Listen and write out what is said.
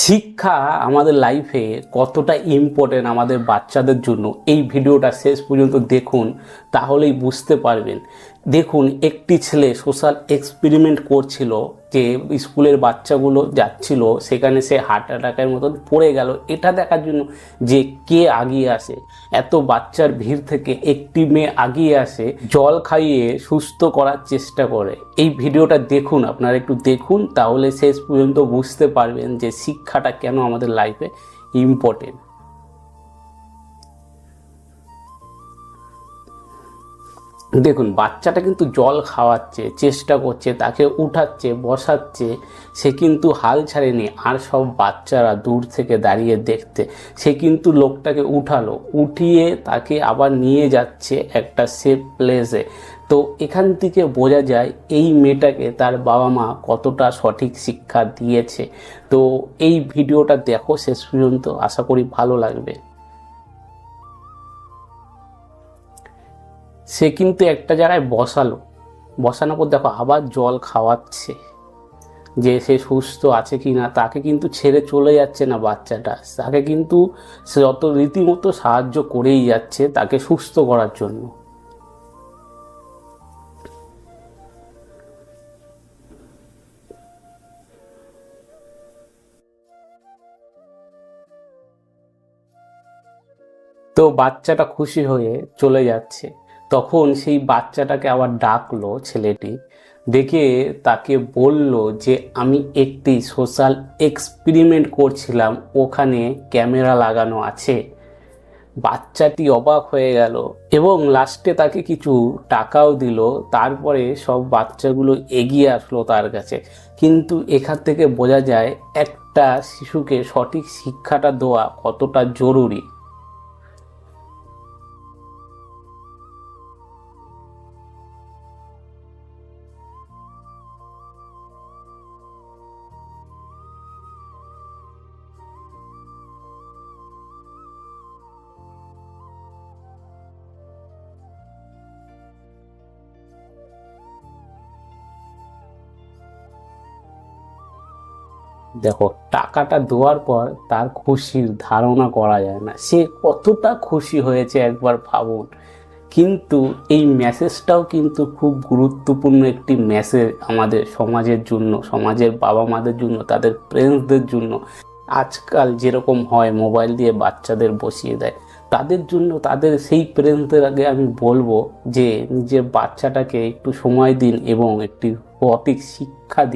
শিক্ষা আমাদের লাইফে কতটা ইম্পর্টেন্ট আমাদের বাচ্চাদের জন্য এই ভিডিওটা শেষ পর্যন্ত দেখুন, তাহলেই বুঝতে পারবেন। দেখুন, একটি ছেলে সোশ্যাল এক্সপেরিমেন্ট করছিল যে স্কুলের বাচ্চাগুলো যাচ্ছিল, সেখানে সে হার্ট অ্যাটাকের মতন পড়ে গেল। এটা দেখার জন্য যে কে আগিয়ে আসে, এত বাচ্চার ভিড় থেকে একটি মেয়ে আগিয়ে আসে, জল খাইয়ে সুস্থ করার চেষ্টা করে। এই ভিডিওটা দেখুন, আপনারা একটু দেখুন, তাহলে শেষ পর্যন্ত বুঝতে পারবেন যে শিক্ষাটা কেন আমাদের লাইফে ইম্পর্টেন্ট। দেখুন, বাচ্চাটা কিন্তু জল খাওয়াচ্ছে, চেষ্টা করছে, তাকে উঠাচ্ছে, বসাচ্ছে, সে কিন্তু হাল ছাড়েনি। আর সব বাচ্চারা দূর থেকে দাঁড়িয়ে দেখতে, সে কিন্তু লোকটাকে উঠালো, উঠিয়ে তাকে আবার নিয়ে যাচ্ছে একটা সেফ প্লেসে। তো এখান থেকে বোঝা যায় এই মেয়েটাকে তার বাবা মা কতটা সঠিক শিক্ষা দিয়েছে। তো এই ভিডিওটা দেখো শেষ পর্যন্ত, আশা করি ভালো লাগবে। সে কিন্তু একটা জায়গায় বসানোর পর দেখো আবার জল খাওয়াচ্ছে, যে সে সুস্থ আছে কি না। তাকে কিন্তু ছেড়ে চলে যাচ্ছে না বাচ্চাটা, তাকে কিন্তু সে যত রীতিমতো সাহায্য করেই যাচ্ছে তাকে সুস্থ করার জন্য। তো বাচ্চাটা খুশি হয়ে চলে যাচ্ছে। তখন সেই বাচ্চাটাকে আবার ডাকলো ছেলেটি, ডেকে তাকে বলল যে আমি একটি সোশ্যাল এক্সপেরিমেন্ট করছিলাম, ওখানে ক্যামেরা লাগানো আছে। বাচ্চাটি অবাক হয়ে গেল এবং লাস্টে তাকে কিছু টাকাও দিল। তারপরে সব বাচ্চাগুলো এগিয়ে আসলো তার কাছে। কিন্তু এখান থেকে বোঝা যায় একটা শিশুকে সঠিক শিক্ষাটা দেওয়া কতটা জরুরি। দেখো, টাকাটা দেওয়ার পর তার খুশির ধারণা করা যায় না, সে কতটা খুশি হয়েছে একবার ভাবুন। কিন্তু এই মেসেজটাও কিন্তু খুব গুরুত্বপূর্ণ একটি মেসেজ আমাদের সমাজের জন্য, সমাজের বাবা মাদের জন্য, তাদের প্যারেন্টসদের জন্য। আজকাল যেরকম হয়, মোবাইল দিয়ে বাচ্চাদের বসিয়ে দেয়, তাদের জন্য, তাদের সেই প্যারেন্টসদের আগে আমি বলবো যে নিজের বাচ্চাটাকে একটু সময় দিন এবং একটি সঠিক শিক্ষা দিন।